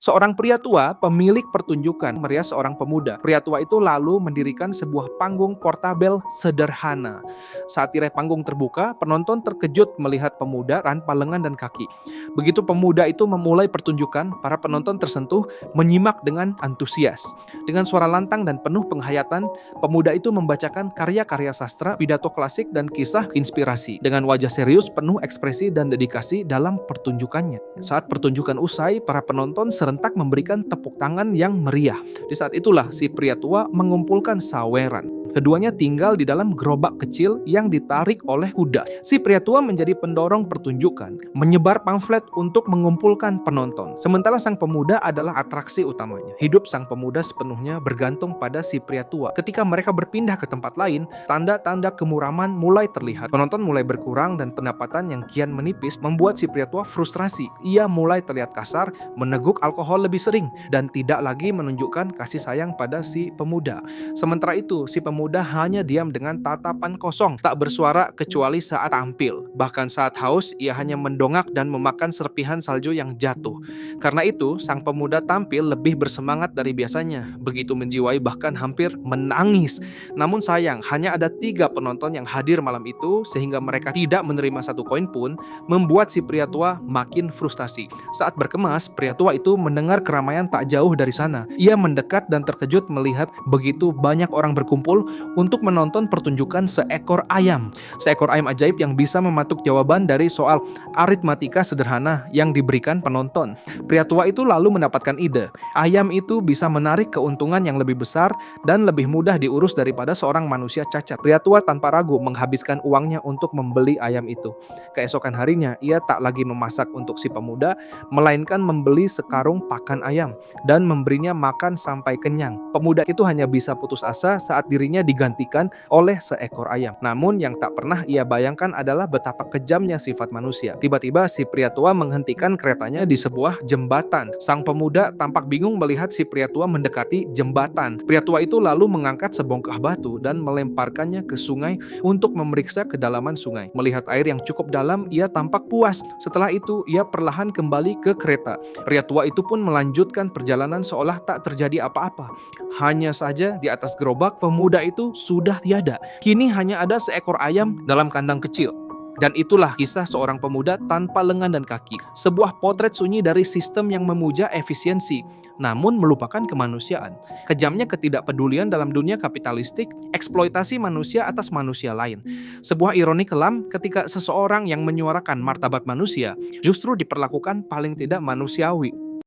Seorang pria tua, pemilik pertunjukan, merias seorang pemuda. Pria tua itu lalu mendirikan sebuah panggung portabel sederhana. Saat tirai panggung terbuka, penonton terkejut melihat pemuda tanpa lengan dan kaki. Begitu pemuda itu memulai pertunjukan, para penonton tersentuh, menyimak dengan antusias. Dengan suara lantang dan penuh penghayatan, pemuda itu membacakan karya-karya sastra, pidato klasik, dan kisah inspirasi. Dengan wajah serius, penuh ekspresi dan dedikasi dalam pertunjukannya. Saat pertunjukan usai, para penonton serentak memberikan tepuk tangan yang meriah. Di saat itulah si pria tua mengumpulkan saweran. Keduanya tinggal di dalam gerobak kecil yang ditarik oleh kuda. Si pria tua menjadi pendorong pertunjukan, menyebar pamflet untuk mengumpulkan penonton. Sementara sang pemuda adalah atraksi utamanya. Hidup sang pemuda sepenuhnya bergantung pada si pria tua. Ketika mereka berpindah ke tempat lain, tanda-tanda kemuraman mulai terlihat. Penonton mulai berkurang dan pendapatan yang kian menipis membuat si pria tua frustrasi. Ia mulai terlihat kasar, meneguk alkohol lebih sering, dan tidak lagi menunjukkan kasih sayang pada si pemuda. Sementara itu, si pemuda hanya diam dengan tatapan kosong, tak bersuara kecuali saat tampil. Bahkan saat haus, ia hanya mendongak dan memakan serpihan salju yang jatuh. Karena itu, sang pemuda tampil lebih bersemangat dari biasanya, begitu menjiwai bahkan hampir menangis. Namun sayang, hanya ada 3 penonton yang hadir malam itu, sehingga mereka tidak menerima 1 koin pun, membuat si pria tua makin frustasi. Saat berkemas, pria tua itu mendengar keramaian tak jauh dari sana. Ia mendekat dan terkejut melihat begitu banyak orang berkumpul untuk menonton pertunjukan seekor ayam. Seekor ayam ajaib yang bisa mematuk jawaban dari soal aritmatika sederhana yang diberikan penonton. Pria tua itu lalu mendapatkan ide. Ayam itu bisa menarik keuntungan yang lebih besar dan lebih mudah diurus daripada seorang manusia cacat. Pria tua tanpa ragu menghabiskan uangnya untuk membeli ayam itu. Keesokan harinya, ia tak lagi memasak untuk si pemuda, melainkan membeli sekarung pakan ayam dan memberinya makan sampai kenyang. Pemuda itu hanya bisa putus asa saat dirinya digantikan oleh seekor ayam. Namun yang tak pernah ia bayangkan adalah betapa kejamnya sifat manusia. Tiba-tiba si pria tua menghentikan keretanya di sebuah jembatan. Sang pemuda tampak bingung melihat si pria tua mendekati jembatan. Pria tua itu lalu mengangkat sebongkah batu dan melemparkannya ke sungai untuk memeriksa kedalaman sungai. Melihat air yang cukup dalam, ia tampak puas. Setelah itu, ia perlahan kembali ke kereta. Pria tua itu pun melanjutkan perjalanan seolah tak terjadi apa-apa. Hanya saja di atas gerobak pemuda itu sudah tiada. Kini hanya ada seekor ayam dalam kandang kecil. Dan itulah kisah seorang pemuda tanpa lengan dan kaki. Sebuah potret sunyi dari sistem yang memuja efisiensi, namun melupakan kemanusiaan. Kejamnya ketidakpedulian dalam dunia kapitalistik, eksploitasi manusia atas manusia lain. Sebuah ironi kelam ketika seseorang yang menyuarakan martabat manusia justru diperlakukan paling tidak manusiawi.